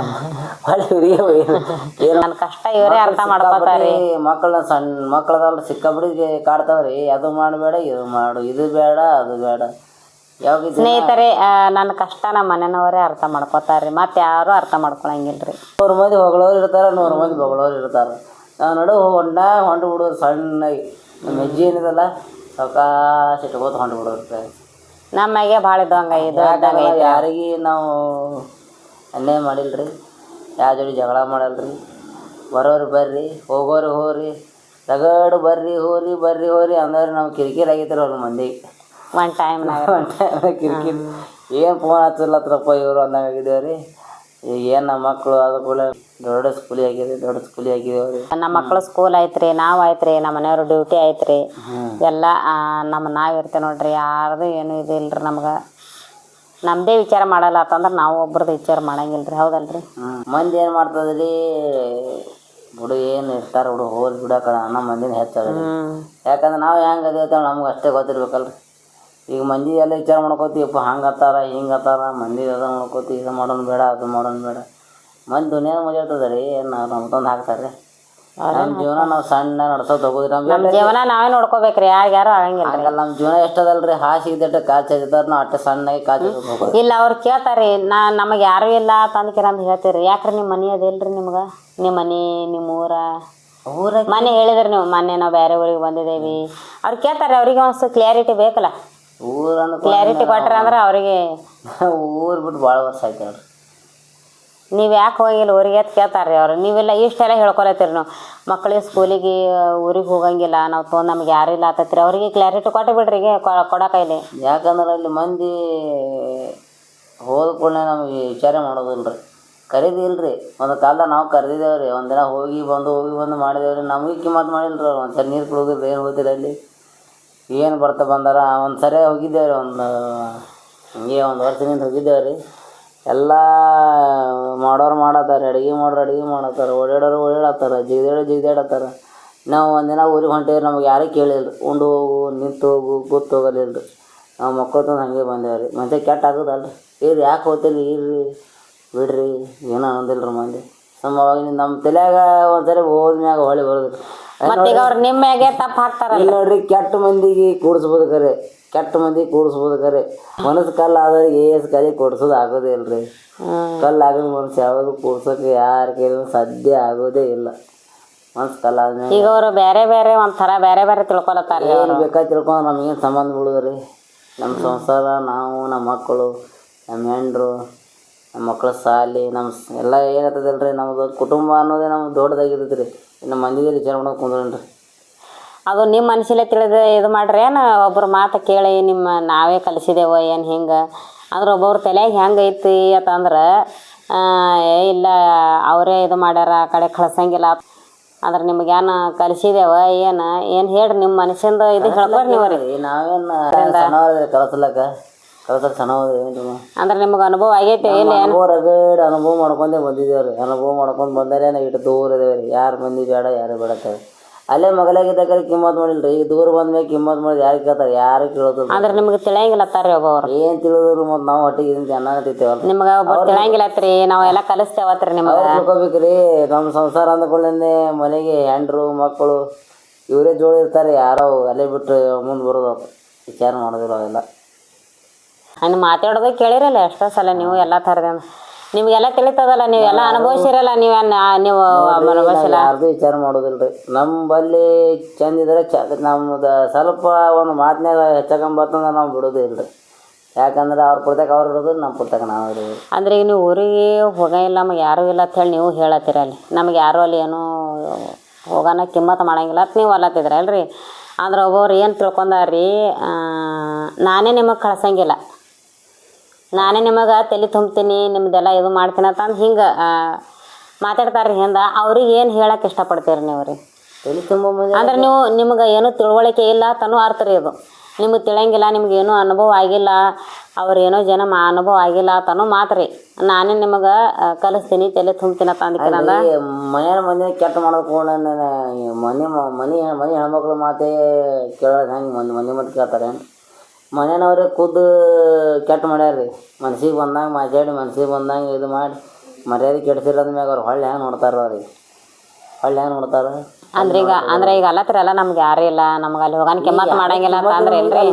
ಹೊಳ್ಳಿ ಇವ್ರಿಗೆ ಏನು ನನ್ನ ಕಷ್ಟ ಇವರೇ ಅರ್ಥ ಮಾಡ್ಕೊತಾರಿ. ಮಕ್ಕಳನ್ನ ಸಣ್ಣ ಮಕ್ಕಳದಲ್ರಿ ಸಿಕ್ಕಾಬಿಡಿ ಕಾಡ್ತಾವ್ರಿ. ಅದು ಮಾಡಬೇಡ, ಇದು ಮಾಡು, ಇದು ಬೇಡ, ಅದು ಬೇಡ. ಯಾವಾಗ ಸ್ನೇಹಿತರೆ, ನನ್ನ ಕಷ್ಟ ನಮ್ಮ ಮನೆಯವ್ರೇ ಅರ್ಥ ಮಾಡ್ಕೊತಾರ್ರಿ, ಮತ್ತೆ ಯಾರು ಅರ್ಥ ಮಾಡ್ಕೊಳಂಗಿಲ್ರಿ. 100 ಮಂದಿ ಹೊಗಳೋರು ಇರ್ತಾರೆ, 100 ಮಂದಿ ಬೊಗಳೋರು ಇರ್ತಾರೆ. ನಾವು ನಡು ಹೊಂಟು ಬಿಡೋದು ಸಣ್ಣಗೆ. ನಮ್ಮ ಹೆಜ್ಜೆ ಏನಿದಲ್ಲ ಸಾವಕಾಶ ಇಟ್ಕೋತ ಹೊಂಟು ಬಿಡೋರು. ನಮ್ಮಗೆ ಭಾಳ ಇದ್ದಂಗ ಇದು ಯಾರಿಗೆ ನಾವು ಅನ್ಯಾಯ ಮಾಡಿಲ್ರಿ, ಯಾವ ಜೋಡಿ ಜಗಳ ಮಾಡಲ್ರಿ. ಬರೋರು ಬರ್ರಿ, ಹೋಗೋರು ಹೋರಿ, ರಗಡು ಬರ್ರಿ ಹೋರಿ ಬರ್ರಿ ಹೋರಿ ಅಂದ್ರೆ ನಾವು ಕಿರಿಕಿರಿ ಆಗೈತ್ರಿ ಅವ್ರ ಮಂದಿ. ಒನ್ ಟೈಮ್ ಕಿರಿಕಿರಿ ಏನು ಫೋನ್ ಹಚ್ಚಲತ್ರಪ್ಪ ಇವರು ಅಂದಂಗಾಗಿದ್ದೇವ್ರಿ. ಈಗ ಏನು ನಮ್ಮ ಮಕ್ಕಳು ಅದು ಕೂಡ ದೊಡ್ಡ ಸ್ಕೂಲಿಗೆ ಹಾಕಿದ್ವಿ, ದೊಡ್ಡ ಸ್ಕೂಲಿಗೆ ಹಾಕಿದೇವ್ರಿ. ನಮ್ಮ ಮಕ್ಕಳು ಸ್ಕೂಲ್ ಐತ್ರಿ, ನಾವು ಐತ್ರಿ, ನಮ್ಮ ಮನೆಯವ್ರು ಡ್ಯೂಟಿ ಐತ್ರಿ, ಎಲ್ಲ ನಾವು ಇರ್ತೇವೆ ನೋಡ್ರಿ. ಯಾರ್ದು ಏನು ಇದು ಇಲ್ರಿ ನಮ್ಗೆ. ನಮ್ಮದೇ ವಿಚಾರ ಮಾಡಲ್ಲ ಅಂತಂದ್ರೆ ನಾವು ಒಬ್ರದ್ದು ವಿಚಾರ ಮಾಡಂಗಿಲ್ರಿ. ಹೌದಲ್ರಿ? ಮಂದಿ ಏನು ಮಾಡ್ತದ್ರಿ, ಬಿಡು ಏನು ಇರ್ತಾರೆ ಬಿಡು ಹೋಗಿ ಬಿಡಕಡ ಅನ್ನೋ ಮಂದಿನ ಹೆಚ್ಚದ್ರಿ. ಯಾಕಂದ್ರೆ ನಾವು ಹೆಂಗೆ ಅದೇಳ್ತೇವೆ ನಮ್ಗೆ ಅಷ್ಟೇ ಗೊತ್ತಿರ್ಬೇಕಲ್ರಿ. ಈಗ ಮಂದಿ ಎಲ್ಲ ವಿಚಾರ ಮಾಡ್ಕೋತೀವಪ್ಪ, ಹಂಗೆ ಹತ್ತಾರ ಹಿಂಗೆ ಹತ್ತಾರ, ಮಂದಿ ಅದು ನೋಡ್ಕೋತಿ, ಇದು ಮಾಡೋಣ ಬೇಡ, ಅದು ಮಾಡೋಣ ಬೇಡ. ಮಂದಿ ದುನಿಯಾದ ಮಜಾ ಇರ್ತದೆ ರೀ. ನಮ್ಮ ತಂದು ಹಾಕ್ತಾರೆ. ನಮ್ಮ ಜೀವನ ನಾವು ಸಣ್ಣ ನಡ್ಸೋದು ಹೋಗೋದ್ರಿ. ನಮ್ಮ ಜೀವನ ನಾವೇ ನೋಡ್ಕೋಬೇಕ್ರಿ, ಯಾರು ಆಗಂಗಿಲ್ಲ. ಹಂಗಲ್ಲ, ನಮ್ಮ ಜೀವನ ಎಷ್ಟದಲ್ರಿ, ಹಾಸಿ ಇದ್ದಟ್ಟು ಕಾಚಿದ್ದಾರ ನಾವು ಅಷ್ಟೇ ಸಣ್ಣಗೆ ಕಾಚಿ ಹೋಗೋದು. ಇಲ್ಲ ಅವ್ರು ಕೇಳ್ತಾರೆ, ನಮಗೆ ಯಾರು ಇಲ್ಲ ತಂದ್ಕಿರ ಅಂತ ಹೇಳ್ತೀರಿ. ಯಾಕ್ರಿ ನಿಮ್ಮ ಮನೆ ಅದಿಲ್ರಿ ನಿಮ್ಗೆ? ನಿಮ್ಮ ಮನೆ, ನಿಮ್ಮ ಊರಾಗ ಮನೆ ಹೇಳಿದ್ರಿ ನೀವು, ಮೊನ್ನೆ ನಾವು ಬೇರೆ ಊರಿಗೆ ಬಂದಿದ್ದೇವೆ. ಅವ್ರು ಕೇಳ್ತಾರೆ, ಅವ್ರಿಗೆ ಒಂದು ಕ್ಲಿಯಾರಿಟಿ ಬೇಕಲ್ಲ. ಊರನ್ನು ಕ್ಲಿಯಾರಿಟಿ ಕೊಟ್ರೆ ಅಂದ್ರೆ ಅವರಿಗೆ ಊರು ಬಿಟ್ಟು ಭಾಳ ವರ್ಷ ಆಯ್ತು ಅವ್ರಿ. ನೀವು ಯಾಕೆ ಹೋಗಿಲ್ಲ ಊರಿಗೆ ಅಂತ ಕೇಳ್ತಾರೆ ಅವ್ರು. ನೀವೆಲ್ಲ ಇಷ್ಟೆಲ್ಲ ಹೇಳ್ಕೊಳತ್ತೀರಿ, ನಾವು ಮಕ್ಕಳಿಗೆ ಸ್ಕೂಲಿಗೆ ಊರಿಗೆ ಹೋಗಂಗಿಲ್ಲ, ನಾವು ತೊಗೊಂಡು ನಮ್ಗೆ ಯಾರು ಇಲ್ಲ ಆತತ್ರಿ. ಅವ್ರಿಗೆ ಕ್ಲಾರಿಟಿ ಕೊಟ್ಟು ಬಿಡ್ರಿ, ಕೊಡೋಕೈಲಿ. ಯಾಕಂದ್ರೆ ಅಲ್ಲಿ ಮಂದಿ ಹೋದ ಕೂಡಲೇ ನಮಗೆ ವಿಚಾರ ಮಾಡೋದಿಲ್ಲ ರೀ, ಕರೀದಿಲ್ಲ ರೀ. ಒಂದು ಕಾಲದಾಗ ನಾವು ಕರೆದಿದ್ದೇವೆ ರೀ, ಒಂದಿನ ಹೋಗಿ ಬಂದು ಮಾಡಿದೇವ್ರಿ. ನಮಗೆ ಕಿಮ್ಮತ್ತು ಮಾಡಿಲ್ಲ ರೀ ಅವ್ರು. ಒಂದು ಸರಿ ನೀರು ಕುಡಿದ್ರೆ ಏನು ಹೋಗ್ತೀರಿ ಅಲ್ಲಿ, ಏನು ಬರ್ತಾ ಬಂದಾರ. ಒಂದು ಸರಿ ಹೋಗಿದ್ದೇವೆ ರೀ, ಹಿಂಗೆ 1 ವರ್ಷದಿಂದ ಹೋಗಿದ್ದೇವೆ ರೀ. ಎಲ್ಲ ಮಾಡೋರು ಮಾಡತ್ತಾರೆ, ಅಡುಗೆ ಮಾಡತ್ತಾರೆ, ಓಡಾಡತ್ತಾರ, ಜಿಗಿದಾಡತ್ತಾರ. ನಾವು ಒಂದಿನ ಊರಿಗೆ ಹೊಂಟೇವ್ರಿ, ನಮಗೆ ಯಾರೂ ಕೇಳಿಲ್ಲ. ಉಂಡು ಹೋಗು, ನಿಂತು ಹೋಗು, ಕೂತು ಹೋಗಲಿಲ್ಲ ರೀ. ನಾವು ಮಕ್ಕಳು ತಂದು ಹಾಗೆ ಬಂದೇವೆ ರೀ. ಮತ್ತೆ ಕೆಟ್ಟ ಆಗೋದಲ್ರಿ, ಇರ್ರಿ ಯಾಕೆ ಹೋಗ್ತಿಲ್ಲ, ಇರ್ರಿ ಬಿಡ್ರಿ, ಏನೋ ಅನ್ನೋದಿಲ್ಲ ರೀ ಮಂದಿ. ಅವಾಗ ನಮ್ಮ ತಲೆಯಾಗ ಒಂದ್ಸರಿ ಹೋದ್ಮ್ಯಾಗ ಹೊಳಿ ಬರೋದು. ಮತ್ತೆ ಅವ್ರು ನಿಮ್ಮ ಮ್ಯಾಗೆ ತಪ್ಪು ಹಾಕ್ತಾರಲ್ಲ. ಇಲ್ಲ ನೋಡ್ರಿ, ಕೆಟ್ಟ ಮಂದಿಗೆ ಕೂಡಿಸ್ಬೋದು ಕರೆ, ಕೆಟ್ಟ ಮಂದಿಗೆ ಕೂಡಿಸ್ಬೋದು ಕರೆ. ಮನಸ್ಸು ಕಲ್ಲು ಆದವ್ರಿಗೆ ಏಸ್ ಕಲಿ ಕೊಡ್ಸೋದು ಆಗೋದೇ ಇಲ್ಲ ರೀ. ಕಲ್ಲು ಆಗೋದು ಮನಸ್ಸು ಯಾವಾಗ ಕೂಡ್ಸೋಕೆ ಯಾರ ಕೈಲೂ ಸಾಧ್ಯ ಆಗೋದೇ ಇಲ್ಲ. ಮನಸ್ಸು ಕಲ್ಲು ಆದ್ಮೇಲೆ ಈಗ ಅವರು ಬೇರೆ ಬೇರೆ ಒಂಥರ ಬೇರೆ ಬೇರೆ ತಿಳ್ಕೊಳತ್ತಾರೆ. ಏನು ಬೇಕಾಗಿ ತಿಳ್ಕೊಂಡು ನಮಗೇನು ಸಂಬಂಧ ಬಿಡೋದ್ರಿ. ನಮ್ಮ ಸಂಸಾರ, ನಾವು, ನಮ್ಮ ಮಕ್ಕಳು, ನಮ್ಮ ಹೆಂಡ್ರು, ನಮ್ಮ ಮಕ್ಕಳ ಶಾಲೆ, ನಮ್ಮ ಎಲ್ಲ ಏನಾಗ್ತದಲ್ಲ ರೀ. ನಮ್ಮದು ಕುಟುಂಬ ಅನ್ನೋದೇ ನಮ್ಗೆ ದೊಡ್ಡದಾಗಿರ್ತೈತೆ ರೀ. ಇನ್ನು ಮಂದಿಗೆ ವಿಚಾರ ಮಾಡೋದು ಕುಂದ್ರೇನ್ರಿ. ಅದು ನಿಮ್ಮ ಮನಸ್ಸಲ್ಲೇ ತಿಳಿದು ಇದು ಮಾಡ್ರಿ, ಏನು ಒಬ್ಬರು ಮಾತು ಕೇಳಿ ನಾವೇ ಕಲಿಸಿದೇವ ಏನು ಹಿಂಗೆ ಅಂದ್ರೆ ಒಬ್ಬೊಬ್ರು ತಲೆಯಾಗ ಹೆಂಗೆ ಐತಿ ಅಂತಂದ್ರೆ ಇಲ್ಲ ಅವರೇ ಇದು ಮಾಡ್ಯಾರ, ಆ ಕಡೆ ಕಳ್ಸಂಗಿಲ್ಲ ಅಂದ್ರೆ ನಿಮಗೇನು ಕಲಿಸಿದೇವ ಏನು ಹೇಳ್ರಿ ನಿಮ್ಮ ಮನಸ್ಸಿಂದ ಇದು ಹೇಳ್ಬಾರ್ದು ನೀವು ರೀ. ನಾವೇನು ಕಲಿಸ್ಲಕ್ಕ ಚೆನ್ನಾಗಿ ಏನು ಅಂದ್ರೆ ನಿಮ್ಗೆ ಅನುಭವ ಆಗೈತೆ ಇಲ್ಲ? ರಗಡ್ ಅನುಭವ ಮಾಡ್ಕೊಂಡೇ ಬಂದಿದ್ದೇವೆ ರೀ. ಅನುಭವ ಮಾಡ್ಕೊಂಡು ಬಂದರೆ ಇಟ್ಟು ದೂರ ಇದೇವೆ ರೀ. ಯಾರು ಮಂದಿ ಬೇಡ, ಯಾರು ಬೇಡತ್ತೇವೆ. ಅಲ್ಲೇ ಮಗಲಾಗಿದ್ದಾಗ ಕಿಮ್ಮತ್ತು ಮಾಡಿಲ್ಲ ರೀ. ಈಗ ದೂರ ಬಂದ್ಮೇಲೆ ಕಿಮ್ಮತ್ತು ಮಾಡಿದ್ ಯಾರಿಗೆ ಕೇಳ್ತಾರೆ, ಯಾರು ಕೇಳೋದು ಅಂದ್ರೆ ನಿಮ್ಗೆ ತಿಳಿಯಂಗಿಲ್ಲ ಅತ್ತಾರ ಒಬ್ಬವ್ರು. ಏನು ತಿಳಿದ್ರು ಮತ್ತು ನಾವು ಒಟ್ಟಿಗೆ ಅನ್ನ ಇಟ್ಟಿರ್ತೇವಲ್ಲ. ನಿಮ್ಗೆ ಒಬ್ಬರು ತಿಳಿಯಂಗಿಲ್ಲತ್ರಿ, ನಾವೆಲ್ಲ ಕಲಿಸ್ತೇವತ್ರಿ ನಿಮ್ಗೆ. ತಿಳ್ಕೊಬೇಕ್ರಿ. ನಮ್ಮ ಸಂಸಾರ ಅಂದ್ಕೊಳ್ಳೇ ಮನೆಗೆ ಹೆಂಡ್ರು ಮಕ್ಕಳು ಇವರೇ ಜೋಡಿ ಇರ್ತಾರೆ. ಯಾರೋ ಅಲ್ಲೇ ಬಿಟ್ಟು ಮುಂದೆ ಬರೋದು ವಿಚಾರ ಮಾಡೋದಿಲ್ಲ ಅವೆಲ್ಲ. ಹಂಗೆ ಮಾತಾಡೋದು ಕೇಳಿರಲ್ಲ ಎಷ್ಟೋ ಸಲ ನೀವು ಎಲ್ಲ ಥರದ. ನಿಮಗೆಲ್ಲ ತಿಳಿತದಲ್ಲ, ನೀವೆಲ್ಲ ಅನುಭವಿಸಿರಲ್ಲ. ನೀವು ಅನುಭವಿಸಿಲ್ಲ, ಯಾರ್ದು ವಿಚಾರ ಮಾಡೋದಿಲ್ಲ ರೀ. ನಮ್ಮ ಬಲ್ಲಿ ಚಂದ ಇದ್ರೆ ನಮ್ದು ಸ್ವಲ್ಪ ಒಂದು ಮಾತಿನಾಗ ಹೆಚ್ಚಕಂಬತ್ತಂದ್ರೆ ನಾವು ಬಿಡೋದೇ ಇಲ್ಲ ರೀ. ಯಾಕಂದ್ರೆ ಅವ್ರ ಪುರ್ತಕ ಅವ್ರು ಇರೋದು ನಮ್ಮ ಪುರ್ತಕ ನಾವು ಇರೋದು. ಅಂದ್ರೆ ಈಗ ನೀವು ಊರಿಗೆ ಹೋಗಂಗಿಲ್ಲ ನಮಗೆ ಯಾರೂ ಇಲ್ಲ ಅಂತೇಳಿ ನೀವು ಹೇಳತ್ತೀರ ಅಲ್ಲಿ, ನಮಗೆ ಯಾರೂ ಅಲ್ಲಿ ಏನೂ ಹೋಗೋಣ ಕಿಮ್ಮತ್ತು ಮಾಡಂಗಿಲ್ಲ ಅಂತ ನೀವು ಅಲ್ಲತ್ತಿದ್ರಿ ಅಲ್ರಿ. ಅಂದ್ರೆ ಒಬ್ಬರು ಏನು ತಿಳ್ಕೊಂಡಾರ್ರಿ, ನಾನೇ ನಿಮಗೆ ಕಳ್ಸಂಗಿಲ್ಲ, ನಾನೇ ನಿಮಗೆ ತಲೆ ತುಂಬ್ತೀನಿ, ನಿಮ್ದೆಲ್ಲ ಇದು ಮಾಡ್ತೀನಿ ಅಂತಂದು ಹಿಂಗೆ ಮಾತಾಡ್ತಾರೆ ಹಿಂದೆ. ಅವ್ರಿಗೆ ಏನು ಹೇಳಕ್ಕೆ ಇಷ್ಟಪಡ್ತೀರಿ ನೀವು ರೀ? ತಲೆ ತುಂಬ ಮಂದಿ ಅಂದ್ರೆ ನೀವು ನಿಮ್ಗೆ ಏನೂ ತಿಳುವಳಿಕೆ ಇಲ್ಲ ತನೂ ಅರ್ಥ ರೀ ಅದು, ನಿಮಗೆ ತಿಳಿಯಂಗಿಲ್ಲ, ನಿಮಗೇನೂ ಅನುಭವ ಆಗಿಲ್ಲ, ಅವ್ರೇನೋ ಜನ ಅನುಭವ ಆಗಿಲ್ಲ ತನೂ ಮಾತು ರೀ. ನಾನೇ ನಿಮಗೆ ಕಲಿಸ್ತೀನಿ, ತಲೆ ತುಂಬ್ತೀನಿ ಅಂತ ಅಂದ್ಕಿನಂದ ಮನೆಯ ಮಂದಿ ಕೆಟ್ಟ ಮಾಡೋದು ಮನೆ ಹೆಣ್ಮಕ್ಳು ಮಾತೇ ಕೇಳೋದು ಹೆಂಗೆ ಮನೆ ಮತ್ತೆ ಕೇಳ್ತಾರೆ. ಮನೆಯವ್ರೆ ಖುದ್ದು ಕೆಟ್ಟ ಮಾಡ್ಯಾರ್ರಿ, ಮನ್ಸಿಗೆ ಬಂದಂಗೆ ಮಾತಾಡಿ ಮನ್ಸಿಗೆ ಬಂದಂಗೆ ಇದು ಮಾಡಿ ಮರ್ಯಾದೆ ಕೆಡ್ಸಿರೋದ್ ಮ್ಯಾಗ ಅವ್ರು ಹೊಳ್ಳಿ ಹೆಂಗೆ ನೋಡ್ತಾರ ಅವ್ರಿಗೆ, ಹೊಳ್ಳಿ ಹೆಂಗೆ ನೋಡ್ತಾರೆ. ಅಂದ್ರೆ ಈಗ ಅಲ್ಲತ್ತಿರಲ್ಲ ನಮ್ಗೆ ಯಾರೂ ಇಲ್ಲ, ನಮ್ಗೆ ಅಲ್ಲಿ ಹೋಗಾನ ಕಿಮ್ಮತ್ತು ಮಾಡಂಗಿಲ್ಲ ಅಂತ ಅಂದ್ರೆ ಇಲ್ರಿ.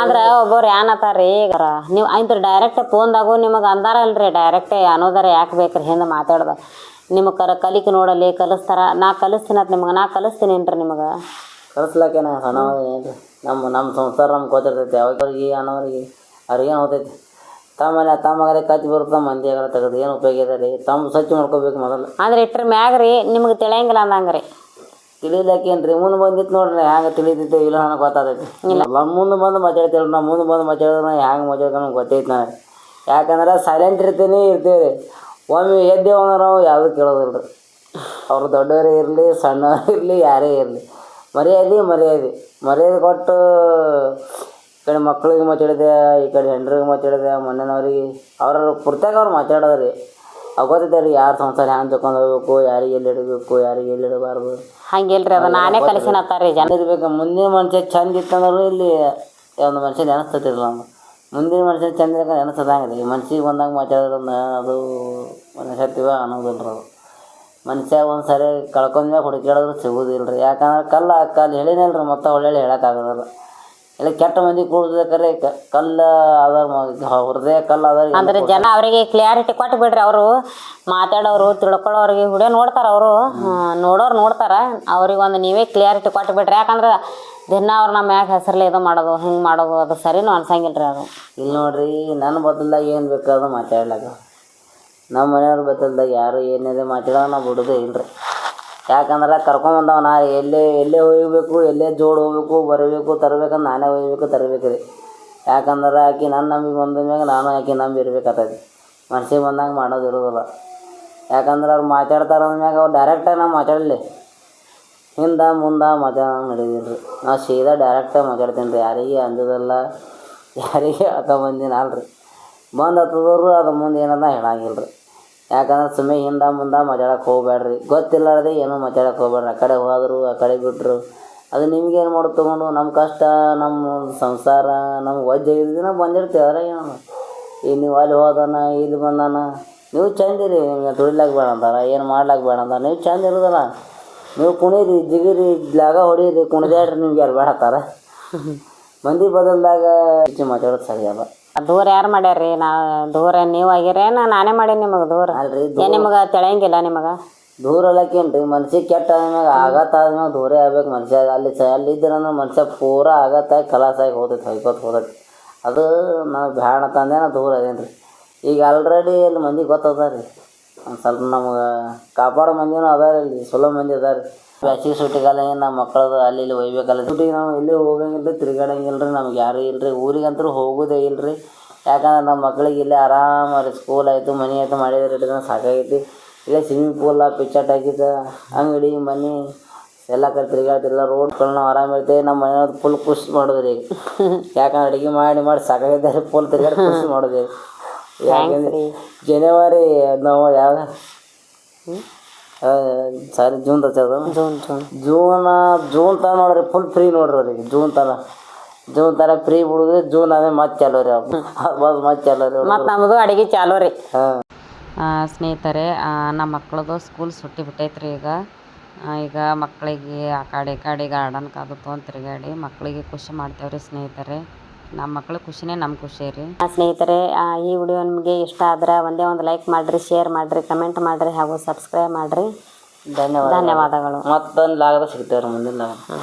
ಅಂದ್ರೆ ಒಬ್ಬರು ಏನತ್ತಾರ್ರಿ, ಈಗ ನೀವು ಆಯ್ತು ಡೈರೆಕ್ಟ್ ಫೋನ್ದಾಗೂ ನಿಮಗೆ ಅಂದಾರ ಅಲ್ರಿ, ಡೈರೆಕ್ಟೇ ಅನ್ನೋದಾರ ಯಾಕೆ ಬೇಕ್ರಿ ಹಿಂದೆ ಮಾತಾಡ್ದ ನಿಮಗೆ ಕಲಿಕೆ ನೋಡಲಿ ಕಲಿಸ್ತಾರ. ನಾ ಕಲಿಸ್ತೀನಿ ಅಂತ ನಿಮ್ಗೆ, ನಾ ಕಲಿಸ್ತೀನಿ ಏನ್ರಿ ನಿಮಗೆ ಕಲಿಸ್ಲಾಕೆ ನಾ ಸಣ್ಣ ಏನು ನಮ್ಮ ಸಂಸಾರ ನಮ್ಗೆ ಗೊತ್ತಿರ್ತೈತಿ. ಅವ್ರಿಗೆ ಅನ್ನೋರಿಗೆ ಅವ್ರಿಗೇನು ಹೋಗ್ತೈತಿ. ತಮ್ಮಗರೆ ಕತ್ತಿ ಬರುತ್ತೆ ಮಂದಿ ಆಗಲ್ಲ ತೆಗೆದು ಏನು ಉಪಯೋಗ ಇದೆ ರೀ. ತಮ್ಮ ಸ್ವಚ್ಛ ಮಾಡ್ಕೋಬೇಕು ಮೊದಲು. ಅಂದ್ರೆ ಇಟ್ರ ಮ್ಯಾಗ ರೀ ನಿಮ್ಗೆ ತಿಳಿಯಂಗಿಲ್ಲ ಅಂದಂಗೆ ರೀ. ತಿಳಿಲಿಕ್ಕೇನು ರೀ, ಮುಂದೆ ಬಂದಿತ್ತು ನೋಡ್ರಿ ಹ್ಯಾಂಗೆ ತಿಳಿತೈತೆ ಇಲ್ಲ ನನಗೆ ಗೊತ್ತಾಗೈತಿ. ಮುಂದೆ ಬಂದು ಮಾತಾಡ್ತೀವಿ ನಾವು, ಮುಂದೆ ಬಂದು ಮಾತಾಡಿದ್ರೆ ಹ್ಯಾಂಗೆ ಮಾತಾಡ್ಕೊಂಡು ಗೊತ್ತೈತಿ ನಾನು. ಯಾಕಂದ್ರೆ ಸೈಲೆಂಟ್ ಇರ್ತೀವಿ ರೀ. ಒಮ್ಮೆ ಎದ್ದೇವು ಅಂದ್ರೆ ನಾವು ಯಾವುದೂ ಕೇಳೋದಿಲ್ಲ ರೀ. ಅವ್ರು ದೊಡ್ಡವರೇ ಇರಲಿ ಸಣ್ಣವರೇ ಇರಲಿ ಯಾರೇ ಇರಲಿ, ಮರ್ಯಾದೆ ಕೊಟ್ಟು ಈ ಕಡೆ ಮಕ್ಳಿಗೆ ಮಾತಾಡಿದೆ, ಈ ಕಡೆ ಹೆಂಡ್ರಿಗೆ ಮಾತಾಡಿದೆ, ಮನೆಯವ್ರಿಗೆ ಅವ್ರ ಪುರ್ತಕ ಅವ್ರು ಮಾತಾಡೋದು ರೀ. ಅವು ಗೊತ್ತೈತೆ ರೀ ಯಾರು ಸಂಸಾರ ಹ್ಯಾಂಗೆ ತಗೊಂಡು ಹೋಗ್ಬೇಕು, ಯಾರಿಗೆ ಎಲ್ಲಿ ಇಡಬೇಕು, ಯಾರಿಗೆ ಎಲ್ಲಿ ಇಡಬಾರ್ದು. ಹಂಗಿಲ್ರಿ, ಅದು ನಾನೇ ಕಲಿಸಿನತ್ತಾರ ರೀ ಜನ ಇರ್ಬೇಕು. ಮುಂದಿನ ಮನುಷ್ಯ ಚಂದ ಇತ್ತಂದ್ರೆ ಇಲ್ಲಿ ಒಂದು ಮನುಷ್ಯ ನೆನೆಸ್ತತಿರಲ್ಲ ನಮ್ಮ ಮುಂದಿನ ಮನುಷ್ಯ ಚಂದ ಇರಕ್ಕೆ ನೆನೆಸ್ತದಂಗೆ ರೀ. ಮನ್ಸಿಗೆ ಬಂದಂಗೆ ಮಾತಾಡೋದನ್ನ ಅದು ಮನುಷ್ಯತ್ವ ಅನ್ನೋದಿಲ್ಲ ರೀ. ಅದು ಮನುಷ್ಯ ಒಂದು ಸರಿ ಕಳ್ಕೊಂಡ್ಮ್ಯಾಗ ಹುಡುಕಾಡಿದ್ರೆ ಸಿಗೋದಿಲ್ಲ ರೀ. ಯಾಕಂದ್ರೆ ಕಲ್ಲು ಹೇಳಿನಲ್ಲ ರೀ, ಮತ್ತೆ ಒಳ್ಳೆ ಹೇಳೋಕ್ಕಾಗೋದಿಲ್ಲ. ಇಲ್ಲ ಕೆಟ್ಟ ಮಂದಿ ಕೂಡ್ಬೇಕಾರೆ ಕಲ್ಲು ಅದ ಹೃದಯ ಕಲ್ಲು ಅದ. ಅಂದ್ರೆ ಜನ ಅವರಿಗೆ ಕ್ಲಿಯಾರಿಟಿ ಕೊಟ್ಟು ಬಿಡ್ರಿ. ಅವರು ಮಾತಾಡೋರು ತಿಳ್ಕೊಳ್ಳೋರಿಗೆ ಹುಡಿಯೋ ನೋಡ್ತಾರೆ, ಅವರು ನೋಡೋರು ನೋಡ್ತಾರೆ. ಅವ್ರಿಗೆ ಒಂದು ನೀವೇ ಕ್ಲಿಯಾರಿಟಿ ಕೊಟ್ಟು ಬಿಡ್ರಿ. ಯಾಕಂದ್ರೆ ದಿನ ಅವ್ರು ನಮ್ಮ ಮ್ಯಾಗ ಹೆಸರಲ್ಲಿ ಇದು ಮಾಡೋದು ಹಿಂಗೆ ಮಾಡೋದು ಅದು ಸರಿನೂ ಅನ್ಸಂಗಿಲ್ಲ ರೀ. ಅದು ಇಲ್ಲಿ ನೋಡ್ರಿ, ನನ್ನ ಬದಲ್ದಾಗ ಏನು ಬೇಕಾದ್ರೂ ಮಾತಾಡ್ಲಾಗ, ನಮ್ಮ ಮನೆಯವ್ರ ಬದಲ್ದಾಗ ಯಾರು ಏನಿದೆ ಮಾತಾಡೋ ನಾವು ಬಿಡೋದೇ ಇಲ್ಲರಿ. ಯಾಕಂದ್ರೆ ಕರ್ಕೊಂಬಂದವ ನಾ ಎಲ್ಲೇ ಹೋಗ್ಬೇಕು, ಎಲ್ಲೇ ಜೋಡು ಹೋಗ್ಬೇಕು, ಬರಬೇಕು, ತರಬೇಕಂದ್ರೆ ನಾನೇ ಹೋಗ್ಬೇಕು ತರಬೇಕು ರೀ. ಯಾಕಂದ್ರೆ ಆಕೆ ನನ್ನ ನಂಬಿ ಬಂದ ಮ್ಯಾಗ ನಾನು ಆಕೆ ನಂಬಿ ಇರ್ಬೇಕಾಗ್ತದೆ. ಮನ್ಸಿಗೆ ಬಂದಂಗೆ ಮಾಡೋದು ಇರೋದಿಲ್ಲ. ಯಾಕಂದ್ರೆ ಅವ್ರು ಮಾತಾಡ್ತಾರೆ ಅಂದ್ಮ್ಯಾಗ ಅವ್ರು ಡೈರೆಕ್ಟಾಗಿ ನಾವು ಮಾತಾಡಲಿ, ಹಿಂದೆ ಮುಂದೆ ಮಾತಾಡೋಂಗೆ ನಡೆದಿಲ್ಲ ರೀ. ನಾವು ಸೀದಾ ಡೈರೆಕ್ಟಾಗಿ ಮಾತಾಡ್ತೀನಿ ರೀ. ಯಾರಿಗೆ ಅಂಜೋದಿಲ್ಲ, ಯಾರಿಗೆ ಹಾಕೊಂಬಂದಿನ ಅಲ್ರಿ. ಬಂದು ಹತ್ತದವ್ರು ಅದು ಮುಂದೆ ಏನದ ಹೇಳಂಗಿಲ್ಲ ರೀ. ಯಾಕಂದ್ರೆ ಸುಮ್ಮನೆ ಹಿಂದೆ ಮುಂದೆ ಮಾತಾಡೋಕೆ ಹೋಗ್ಬೇಡ್ರಿ. ಗೊತ್ತಿಲ್ಲಾರ್ದೆ ಏನೂ ಮಾತಾಡೋಕೆ ಹೋಗ್ಬೇಡ್ರಿ. ಆ ಕಡೆ ಹೋದರು ಆ ಕಡೆ ಬಿಟ್ಟರು ಅದು ನಿಮ್ಗೇನು ಮಾಡೋದು ತೊಗೊಂಡು ನಮ್ಮ ಕಷ್ಟ ನಮ್ಮ ಸಂಸಾರ ನಮ್ಗೆ ವಜ್ಜಾಗಿದ್ದು ನಾವು ಬಂದಿರ್ತೀವಿ. ಅದ್ರಾಗ ಏನು ಈಗ ನೀವು ಅಲ್ಲಿ ಹೋದಾನ ಇಲ್ಲಿ ಬಂದಾನ, ನೀವು ಚಂದಿರಿ, ನಿಮ್ಗೆ ದುಡಿಲಾಕ ಬೇಡ ಅಂತಾರೆ, ಏನು ಮಾಡ್ಲಾಕ ಬೇಡ ಅಂತಾರೆ. ನೀವು ಚಂದ ಇರೋದಲ್ಲ, ನೀವು ಕುಣೀರಿ ಜಿಗಿರಿ ಲಾಗ ಹೊಡೀರಿ ಕುಣಿದಾಡ್ರಿ, ನಿಮ್ಗೆ ಯಾರು ಬೇಡ ಅಂತಾರೆ. ಮಂದಿ ಬದಲ್ದಾಗ ಮಾತಾಡೋದು ಸರಿಯಲ್ಲ. ದೂರ ಯಾರು ಮಾಡ್ಯಾರ್ರಿ? ದೂರ ನೀವು ಆಗಿರೇನ ನಾನೇ ಮಾಡೀನಿ ನಿಮಗೆ ದೂರ? ಅಲ್ರಿ ನಿಮಗೆ ತಿಳಿಯಂಗಿಲ್ಲ ನಿಮಗೆ ದೂರ ಅಲ್ಲಕ್ಕೇನು ರೀ. ಮನ್ಸಿಗೆ ಕೆಟ್ಟ ಆದ್ಮ್ಯಾಗ ಆಗತ್ತ ಆದ್ಮ್ಯಾಗ ದೂರೇ ಆಗ್ಬೇಕು ಮನುಷ್ಯ. ಅಲ್ಲಿದ್ರಂದ್ರೆ ಮನುಷ್ಯ ಪೂರಾ ಆಗತ್ತಾಗಿ ಕಲಾಸಾಗಿ ಹೋದೈತಿ, ಹೋದೈತಿ. ಅದು ನಾವು ಬ್ಯಾಡ ತಂದೆ ನಾ ದೂರ ಅದೇನು ರೀ. ಈಗ ಆಲ್ರೆಡಿ ಅಲ್ಲಿ ಮಂದಿ ಗೊತ್ತದ ರೀ, ಒಂದು ಸ್ವಲ್ಪ ನಮ್ಗೆ ಕಾಪಾಡೋ ಮಂದಿನೂ ಅದಾರ ಇಲ್ಲಿ, ಚಲೋ ಮಂದಿ ಅದಾರ ರೀ. ಬ್ಯಾಸಿಗೆ ಸೂಟಿಗಾಲ ಏನು ನಮ್ಮ ಮಕ್ಕಳದು ಅಲ್ಲಿ ಇಲ್ಲಿ ಒಯ್ಬೇಕಲ್ಲ. ಸೂಟಿಗೆ ನಾವು ಎಲ್ಲಿ ಹೋಗಂಗಿಲ್ಲ, ತಿರುಗಾಡಂಗಿಲ್ಲ ರೀ. ನಮ್ಗೆ ಯಾರೂ ಇಲ್ಲ ರೀ. ಊರಿಗಂತೂ ಹೋಗೋದೇ ಇಲ್ಲ ರೀ. ಯಾಕಂದ್ರೆ ನಮ್ಮ ಮಕ್ಳಿಗೆ ಇಲ್ಲೇ ಆರಾಮ ರೀ. ಸ್ಕೂಲ್ ಆಯಿತು ಮನೆ ಆಯಿತು ಮಾಡಿದ್ರೆ ಸಾಕಾಗೈತಿ. ಇಲ್ಲೇ ಸ್ವಿಮ್ಮಿಂಗ್ ಪೂಲ ಪಿಚ್ಚಟ್ ಹಾಕಿದ್ದ ಅಂಗಡಿ ಮನೆ ಎಲ್ಲ ಕಡೆ ತಿರುಗಾಡ್ತಿಲ್ಲ. ರೋಡ್ಗಳು ನಾವು ಆರಾಮ ಇರ್ತೇವೆ. ನಮ್ಮ ಮನೆಯವ್ರು ಫುಲ್ ಖುಷಿ ಮಾಡೋದು ರೀ. ಯಾಕಂದ್ರೆ ಅಡುಗೆ ಮಾಡಿ ಸಾಕಾಗಿದ್ದಾರೆ. ಫುಲ್ ತಿರುಗಾಡಿ ಖುಷಿ ಮಾಡೋದು. ಯಾಕಂದ್ರೆ ಜನವರಿ ನಾವು ಯಾವ ಸಾರಿ ಜೂನ್ ಹಚ್ಚೋದು, ಜೂನ್ ತನ ನೋಡ್ರಿ ಫುಲ್ ಫ್ರೀ ನೋಡ್ರಿ ಅವ್ರಿಗೆ. ಜೂನ್ ತನ ಫ್ರೀ ಬಿಡುದು. ಜೂನ್ ಆಮೇಲೆ ಮತ್ತೆ ಚಾಲೋ ರೀ ಮತ್ತೆ ಚಾಲೋ ರೀ. ಮತ್ತು ನಮ್ಮದು ಅಡುಗೆ ಚಾಲೋ ರೀ. ಹಾಂ ಸ್ನೇಹಿತರೆ, ನಮ್ಮ ಮಕ್ಕಳದು ಸ್ಕೂಲ್ ಸುಟ್ಟಿ ಬಿಟ್ಟೈತ್ರಿ. ಈಗ ಮಕ್ಕಳಿಗೆ ಆ ಕಡೆ ಗಾರ್ಡನ್ಗೆ ಅದು ತೊಗೊಂಡು ತಿರುಗಾಡಿ ಮಕ್ಕಳಿಗೆ ಖುಷಿ ಮಾಡ್ತೇವ್ರಿ ಸ್ನೇಹಿತರೆ. ನಮ್ಮ ಮಕ್ಳ ಖುಷಿನೇ ನಮ್ಮ ಖುಷಿ ರೀ. ಸ್ನೇಹಿತರೆ, ಈ ವಿಡಿಯೋ ನಿಮಗೆ ಇಷ್ಟ ಆದ್ರೆ ಒಂದೇ ಒಂದು ಲೈಕ್ ಮಾಡಿರಿ, ಶೇರ್ ಮಾಡಿರಿ, ಕಮೆಂಟ್ ಮಾಡಿರಿ ಹಾಗೂ ಸಬ್ಸ್ಕ್ರೈಬ್ ಮಾಡಿರಿ. ಧನ್ಯವಾದಗಳು. ಮತ್ತೊಂದು ಲಾಗದ ಸಿಗ್ತೇವೆ ಮುಂದಿನ ಲಾಗ.